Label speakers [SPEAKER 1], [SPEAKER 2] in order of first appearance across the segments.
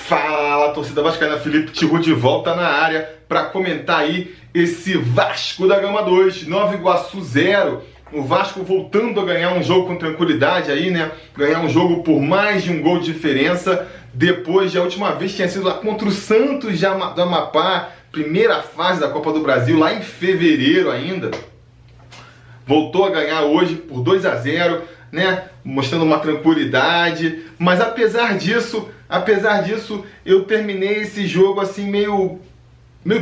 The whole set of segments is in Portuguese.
[SPEAKER 1] Fala, torcida vascaína, Felipe Tiru de volta na área para comentar aí esse Vasco da Gama 2, Nova Iguaçu 0. O Vasco voltando a ganhar um jogo com tranquilidade aí, né? Ganhar um jogo por mais de um gol de diferença, depois de a última vez tinha sido lá contra o Santos do Amapá, primeira fase da Copa do Brasil, lá em fevereiro ainda. Voltou a ganhar hoje por 2-0, né? Mostrando uma tranquilidade, mas apesar disso, eu terminei esse jogo assim meio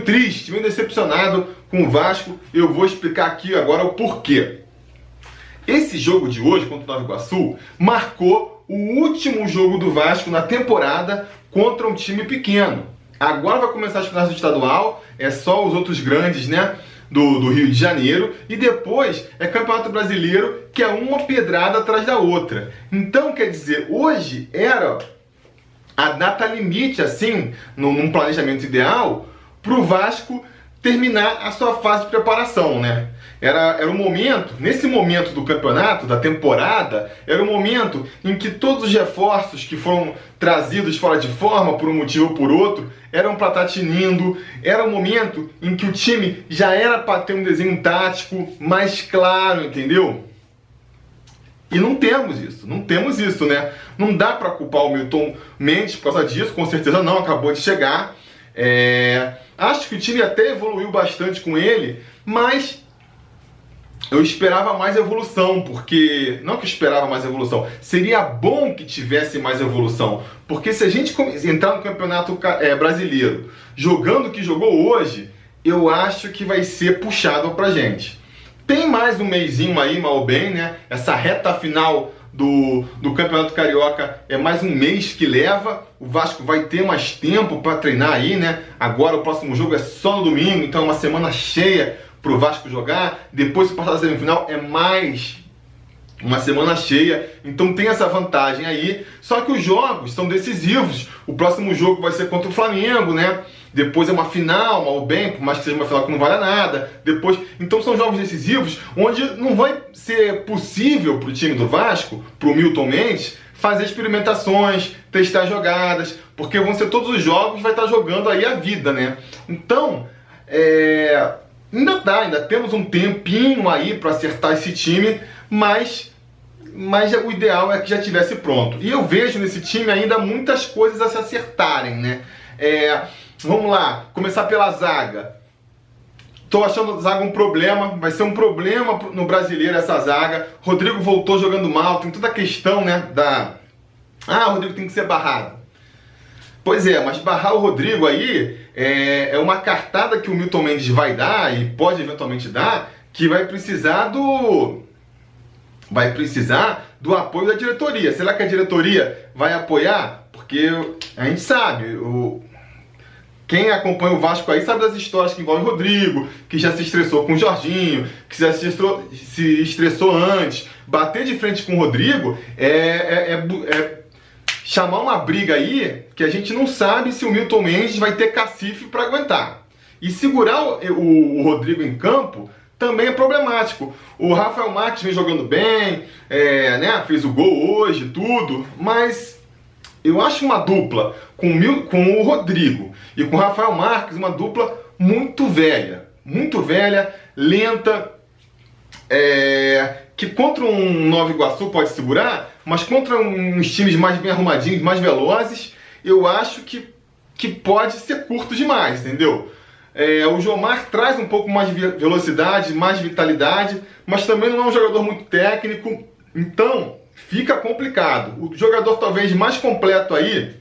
[SPEAKER 1] triste, meio decepcionado com o Vasco. Eu vou explicar aqui agora o porquê. Esse jogo de hoje contra o Nova Iguaçu marcou o último jogo do Vasco na temporada contra um time pequeno. Agora vai começar as finais do estadual, é só os outros grandes, né, do Rio de Janeiro, e depois é Campeonato Brasileiro, que é uma pedrada atrás da outra. Então, quer dizer, hoje era a data limite, assim, num planejamento ideal, para o Vasco terminar a sua fase de preparação, né? Era o momento, nesse momento do campeonato, da temporada, era o momento em que todos os reforços que foram trazidos fora de forma, por um motivo ou por outro, eram para estar tinindo. Era o momento em que o time já era para ter um desenho tático mais claro, entendeu? E não temos isso, né? Não dá para culpar o Milton Mendes por causa disso, com certeza não, acabou de chegar. Acho que o time até evoluiu bastante com ele, mas eu esperava mais evolução, porque... Não que eu esperava mais evolução, seria bom que tivesse mais evolução, porque se a gente entrar no Campeonato Brasileiro jogando o que jogou hoje, eu acho que vai ser puxado pra gente. Tem mais um mesinho aí, mal ou bem, né? Essa reta final do Campeonato Carioca é mais um mês que leva. O Vasco vai ter mais tempo para treinar aí, né? Agora o próximo jogo é só no domingo, então é uma semana cheia para o Vasco jogar. Depois, se passar da semifinal, é mais uma semana cheia. Então tem essa vantagem aí. Só que os jogos são decisivos. O próximo jogo vai ser contra o Flamengo, né? Depois é uma final, mal ou bem, por mais que seja uma final que não valha nada. Depois, então são jogos decisivos onde não vai ser possível para o time do Vasco, para o Milton Mendes, fazer experimentações, testar jogadas, porque vão ser todos os jogos, vai estar jogando aí a vida, né? Então, ainda temos um tempinho aí para acertar esse time, mas o ideal é que já estivesse pronto. E eu vejo nesse time ainda muitas coisas a se acertarem, né? Vamos lá, começar pela zaga. Tô achando a zaga um problema, vai ser um problema no Brasileiro essa zaga. Rodrigo voltou jogando mal, tem toda a questão, né, o Rodrigo tem que ser barrado. Pois é, mas barrar o Rodrigo aí é uma cartada que o Milton Mendes vai dar, e pode eventualmente dar, que vai precisar do apoio da diretoria. Será que a diretoria vai apoiar? Porque a gente sabe, quem acompanha o Vasco aí sabe das histórias que envolvem o Rodrigo, que já se estressou com o Jorginho, que já se estressou antes. Bater de frente com o Rodrigo é chamar uma briga aí que a gente não sabe se o Milton Mendes vai ter cacife para aguentar. E segurar o Rodrigo em campo também é problemático. O Rafael Marques vem jogando bem, né, fez o gol hoje, tudo, mas eu acho uma dupla com o Rodrigo e com o Rafael Marques, uma dupla muito velha, lenta, que contra um Nova Iguaçu pode segurar, mas contra uns times mais bem arrumadinhos, mais velozes, eu acho que pode ser curto demais, entendeu? O Jomar traz um pouco mais de velocidade, mais vitalidade, mas também não é um jogador muito técnico, então fica complicado. O jogador talvez mais completo aí,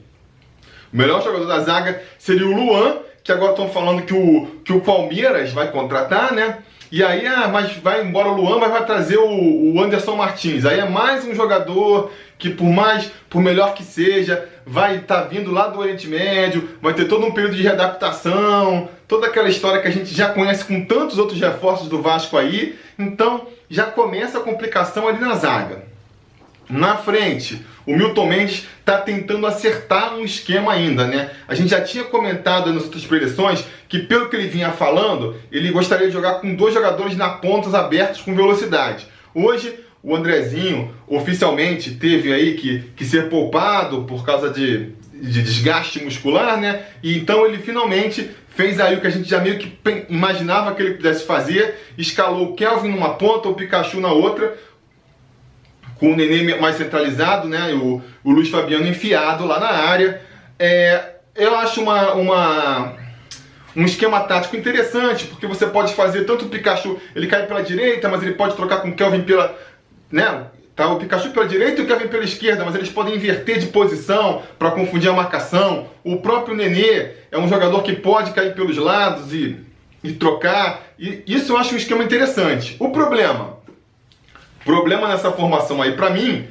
[SPEAKER 1] o melhor jogador da zaga seria o Luan, que agora estão falando que o Palmeiras vai contratar, né? E aí, mas vai embora o Luan, mas vai trazer o Anderson Martins. Aí é mais um jogador que por melhor que seja, vai estar vindo lá do Oriente Médio, vai ter todo um período de readaptação, toda aquela história que a gente já conhece com tantos outros reforços do Vasco aí. Então já começa a complicação ali na zaga. Na frente, o Milton Mendes está tentando acertar um esquema ainda, né? A gente já tinha comentado nas outras preleções que, pelo que ele vinha falando, ele gostaria de jogar com 2 jogadores na pontas abertos com velocidade. Hoje, o Andrezinho oficialmente teve aí que ser poupado por causa de de desgaste muscular, né? E então ele finalmente fez aí o que a gente já meio que imaginava que ele pudesse fazer, escalou o Kelvin numa ponta, o Pikachu na outra, com o Nenê mais centralizado, né? E o Luiz Fabiano enfiado lá na área. Eu acho um esquema tático interessante, porque você pode fazer tanto o Pikachu, ele cai pela direita, mas ele pode trocar com o Kelvin pela, né? Tá o Pikachu pela direita e o Kelvin pela esquerda, mas eles podem inverter de posição para confundir a marcação. O próprio Nenê é um jogador que pode cair pelos lados e trocar. E isso eu acho um esquema interessante. O problema nessa formação aí, pra mim,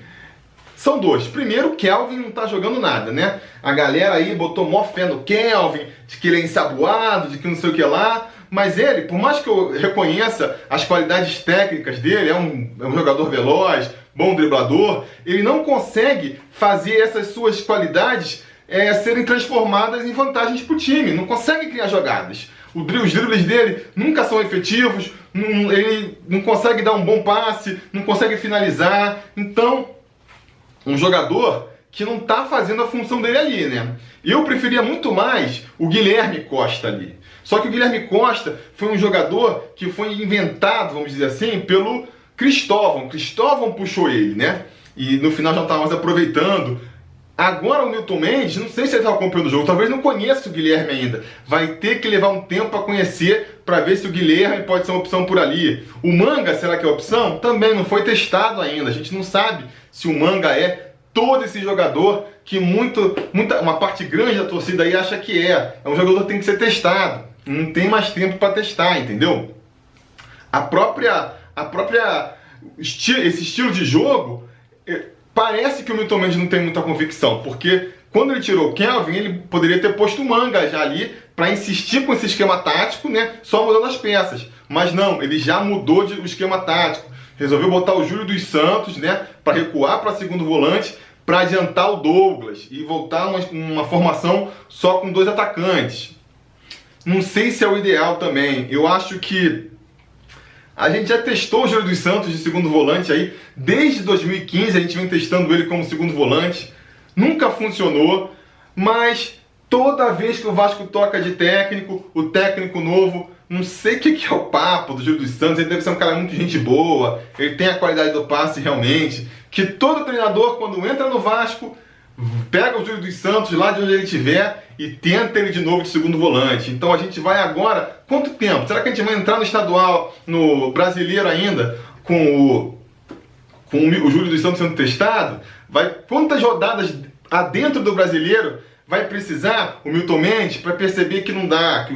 [SPEAKER 1] são dois. Primeiro, o Kelvin não tá jogando nada, né? A galera aí botou mó fé no Kelvin, de que ele é ensaboado, de que não sei o que lá. Mas ele, por mais que eu reconheça as qualidades técnicas dele, é um jogador veloz, bom driblador, ele não consegue fazer essas suas qualidades serem transformadas em vantagens para o time. Não consegue criar jogadas. Os dribles dele nunca são efetivos, ele não consegue dar um bom passe, não consegue finalizar. Então, um jogador que não está fazendo a função dele ali, né? Eu preferia muito mais o Guilherme Costa ali. Só que o Guilherme Costa foi um jogador que foi inventado, vamos dizer assim, pelo Cristóvão. Cristóvão puxou ele, né? E no final já estávamos aproveitando. Agora o Newton Mendes, não sei se ele está acompanhando o jogo, talvez não conheça o Guilherme ainda. Vai ter que levar um tempo para conhecer, para ver se o Guilherme pode ser uma opção por ali. O Manga, será que é opção? Também não foi testado ainda. A gente não sabe se o Manga é todo esse jogador que uma parte grande da torcida aí acha que é. É um jogador que tem que ser testado. Não tem mais tempo para testar, entendeu? Esse estilo de jogo, parece que o Milton Mendes não tem muita convicção, porque quando ele tirou o Kelvin, ele poderia ter posto o Manga já ali para insistir com esse esquema tático, né? Só mudando as peças. Mas não, ele já mudou o esquema tático. Resolveu botar o Júlio dos Santos, né? Para recuar para segundo volante, para adiantar o Douglas e voltar uma formação só com 2 atacantes. Não sei se é o ideal também. Eu acho que a gente já testou o Júlio dos Santos de segundo volante aí. Desde 2015 a gente vem testando ele como segundo volante. Nunca funcionou, mas toda vez que o Vasco toca de técnico, o técnico novo, não sei o que é o papo do Júlio dos Santos, ele deve ser um cara muito gente boa, ele tem a qualidade do passe realmente, que todo treinador quando entra no Vasco, pega o Júlio dos Santos lá de onde ele estiver e tenta ele de novo de segundo volante. Então a gente vai agora, quanto tempo? Será que a gente vai entrar no estadual, no brasileiro ainda, com o Júlio dos Santos sendo testado? Quantas rodadas adentro do brasileiro vai precisar o Milton Mendes para perceber que não dá,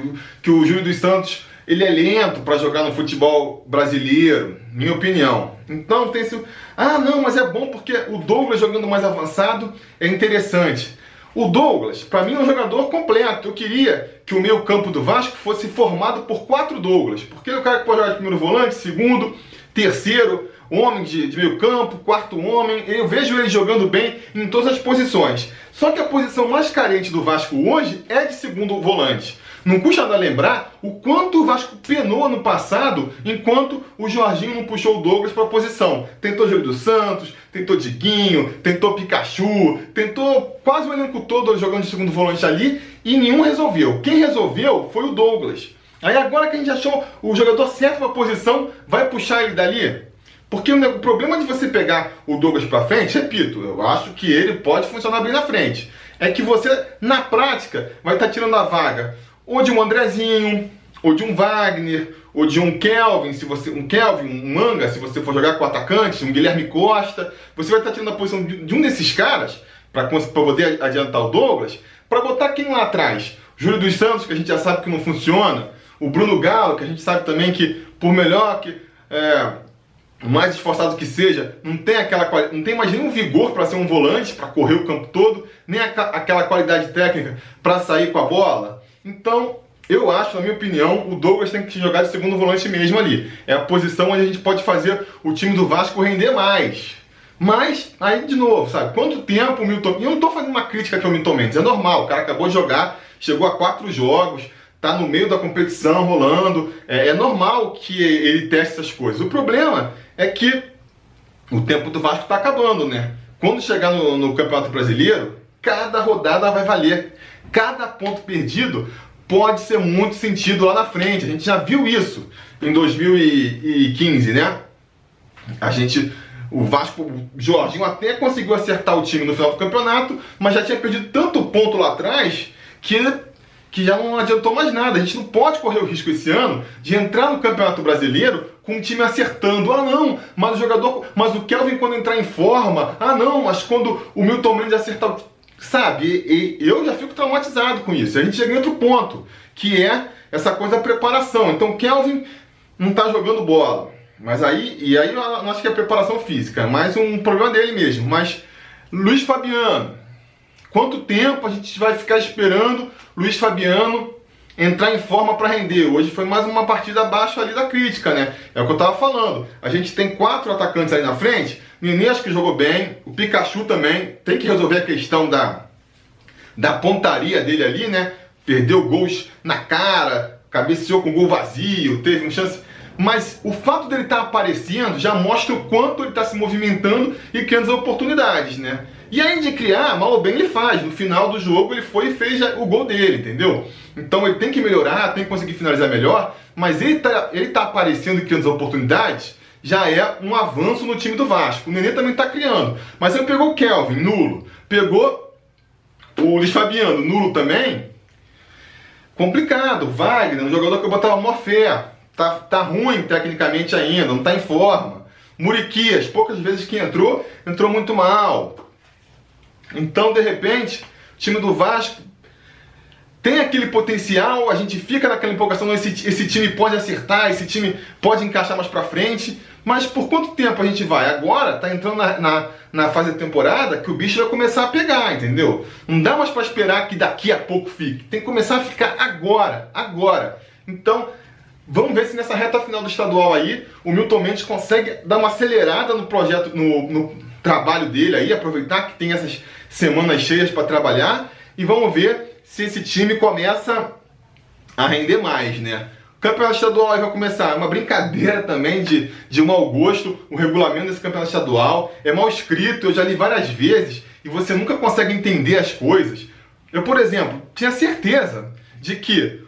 [SPEAKER 1] que o Júlio dos Santos ele é lento para jogar no futebol brasileiro, minha opinião. Então tem esse... não, mas é bom porque o Douglas jogando mais avançado é interessante. O Douglas, para mim, é um jogador completo. Eu queria que o meio campo do Vasco fosse formado por 4 Douglas, porque ele é o cara que pode jogar de primeiro volante, segundo, terceiro, homem de meio campo, quarto homem. Eu vejo ele jogando bem em todas as posições. Só que a posição mais carente do Vasco hoje é de segundo volante. Não custa nada lembrar o quanto o Vasco penou no passado enquanto o Jorginho não puxou o Douglas para a posição. Tentou Júlio dos Santos, tentou Diguinho, tentou Pikachu, tentou quase o elenco todo jogando de segundo volante ali e nenhum resolveu. Quem resolveu foi o Douglas. Aí agora que a gente achou o jogador certo para a posição, vai puxar ele dali? Porque o problema de você pegar o Douglas para frente, repito, eu acho que ele pode funcionar bem na frente, é que você, na prática, vai estar tirando a vaga ou de um Andrezinho, ou de um Wagner, ou de um Kelvin, um Manga, se você for jogar com atacantes, um Guilherme Costa, você vai estar tirando a posição de um desses caras, para poder adiantar o Douglas, para botar quem lá atrás? Júlio dos Santos, que a gente já sabe que não funciona, o Bruno Galo, que a gente sabe também que, por melhor que... mais esforçado que seja, não tem mais nenhum vigor para ser um volante, para correr o campo todo, nem aquela qualidade técnica para sair com a bola. Então, eu acho, na minha opinião, o Douglas tem que jogar de segundo volante mesmo ali. É a posição onde a gente pode fazer o time do Vasco render mais. Mas, aí de novo, sabe, quanto tempo o Milton... E eu não estou fazendo uma crítica aqui ao Milton Mendes, é normal, o cara acabou de jogar, chegou a 4 jogos, tá no meio da competição rolando, é normal que ele teste essas coisas. O problema é que o tempo do Vasco tá acabando, né? Quando chegar no Campeonato Brasileiro, cada rodada vai valer. Cada ponto perdido pode ser muito sentido lá na frente. A gente já viu isso em 2015, né? O Vasco, o Jorginho até conseguiu acertar o time no final do campeonato, mas já tinha perdido tanto ponto lá atrás que já não adiantou mais nada. A gente não pode correr o risco esse ano de entrar no Campeonato Brasileiro com o time acertando. Ah não, mas o Kelvin quando entrar em forma, ah não, mas quando o Milton Mendes acertar, sabe? E eu já fico traumatizado com isso. A gente chega em outro ponto, que é essa coisa da preparação. Então o Kelvin não tá jogando bola, mas aí eu não acho que é preparação física, é mais um problema dele mesmo. Mas Luiz Fabiano, quanto tempo a gente vai ficar esperando Luiz Fabiano entrar em forma para render? Hoje foi mais uma partida abaixo ali da crítica, né? É o que eu tava falando. A gente tem 4 atacantes aí na frente. Nenê acho que jogou bem. O Pikachu também. Tem que resolver a questão da pontaria dele ali, né? Perdeu gols na cara, cabeceou com gol vazio, teve uma chance. Mas o fato dele estar aparecendo já mostra o quanto ele está se movimentando e criando as oportunidades, né? E aí de criar, mal ou bem ele faz. No final do jogo ele foi e fez o gol dele, entendeu? Então ele tem que melhorar, tem que conseguir finalizar melhor, mas ele tá aparecendo e criando as oportunidades, já é um avanço no time do Vasco. O Nenê também está criando. Mas ele pegou o Kelvin, nulo. Pegou o Luiz Fabiano, nulo também. Complicado. Wagner, um jogador que eu botava maior fé. Tá ruim tecnicamente ainda, não tá em forma. Muriqui, as poucas vezes que entrou muito mal. Então, de repente, o time do Vasco tem aquele potencial, a gente fica naquela empolgação, esse time pode acertar, esse time pode encaixar mais pra frente, mas por quanto tempo a gente vai? Agora tá entrando na fase da temporada que o bicho vai começar a pegar, entendeu? Não dá mais pra esperar que daqui a pouco fique, tem que começar a ficar agora. Então, vamos ver se nessa reta final do estadual aí, o Milton Mendes consegue dar uma acelerada no projeto, no trabalho dele aí, aproveitar que tem essas semanas cheias para trabalhar, e vamos ver se esse time começa a render mais, né? O campeonato estadual aí vai começar, é uma brincadeira também de mau gosto, o regulamento desse campeonato estadual é mal escrito, eu já li várias vezes, e você nunca consegue entender as coisas. Eu, por exemplo, tinha certeza de que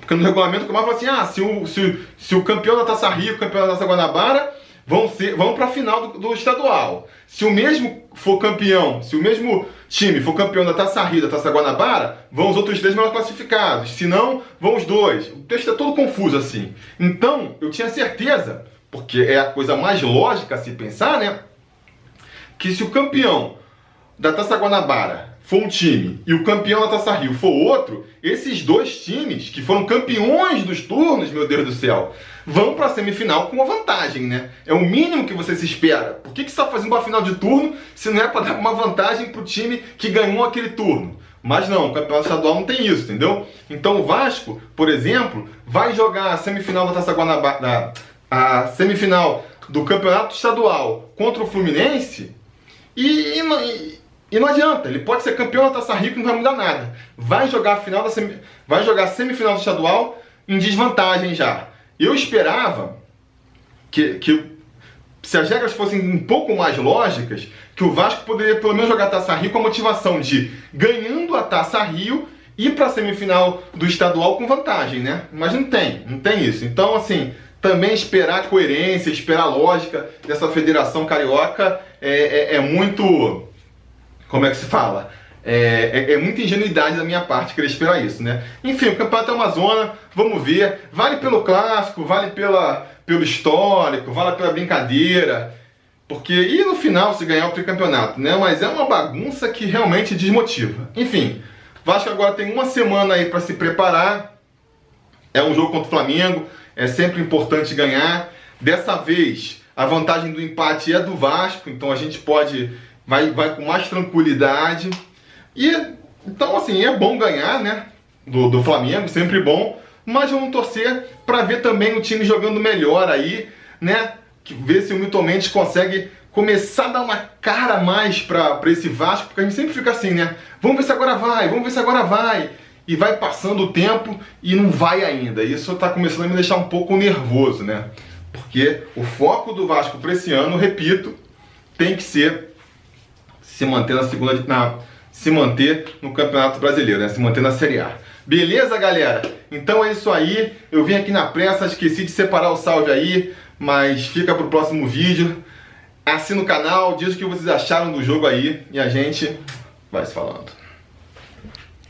[SPEAKER 1] porque no regulamento o Comar falou assim, se o campeão da Taça Rio e o campeão da Taça Guanabara vão para a final do estadual. Se o mesmo for campeão, se o mesmo time for campeão da Taça Rio e da Taça Guanabara, vão os outros 3 melhor classificados. Se não, vão os 2. O texto é todo confuso assim. Então, eu tinha certeza, porque é a coisa mais lógica a se pensar, né? Que se o campeão da Taça Guanabara for um time e o campeão da Taça Rio for outro, esses 2 times que foram campeões dos turnos, meu Deus do céu, vão para a semifinal com uma vantagem, né? É o mínimo que você se espera. Por que você está fazendo uma final de turno se não é para dar uma vantagem para o time que ganhou aquele turno? Mas não, o campeonato estadual não tem isso, entendeu? Então o Vasco, por exemplo, vai jogar a semifinal da Taça Guanabara, a semifinal do campeonato estadual contra o Fluminense e não adianta, ele pode ser campeão da Taça Rio que não vai mudar nada. Vai jogar a semifinal do estadual em desvantagem já. Eu esperava que se as regras fossem um pouco mais lógicas, que o Vasco poderia pelo menos jogar a Taça Rio com a motivação de, ganhando a Taça Rio, ir para a semifinal do estadual com vantagem, né? Mas não tem isso. Então, assim, também esperar coerência, esperar lógica dessa federação carioca é muito... Como é que se fala? É muita ingenuidade da minha parte querer esperar isso, né? Enfim, o campeonato é uma zona, vamos ver. Vale pelo clássico, vale pelo histórico, vale pela brincadeira. E no final se ganhar o tricampeonato, né? Mas é uma bagunça que realmente desmotiva. Enfim, Vasco agora tem uma semana aí para se preparar. É um jogo contra o Flamengo, é sempre importante ganhar. Dessa vez, a vantagem do empate é do Vasco, então a gente vai com mais tranquilidade. Então, assim, é bom ganhar, né? Do Flamengo, sempre bom. Mas vamos torcer para ver também o time jogando melhor aí, né? Ver se o Milton Mendes consegue começar a dar uma cara a mais para esse Vasco, porque a gente sempre fica assim, né? Vamos ver se agora vai. E vai passando o tempo e não vai ainda. Isso está começando a me deixar um pouco nervoso, né? Porque o foco do Vasco para esse ano, repito, tem que ser se manter se manter no Campeonato Brasileiro, né? Se manter na Série A. Beleza, galera? Então é isso aí. Eu vim aqui na pressa, esqueci de separar o salve aí, mas fica pro próximo vídeo. Assina o canal, diz o que vocês acharam do jogo aí e a gente vai se falando.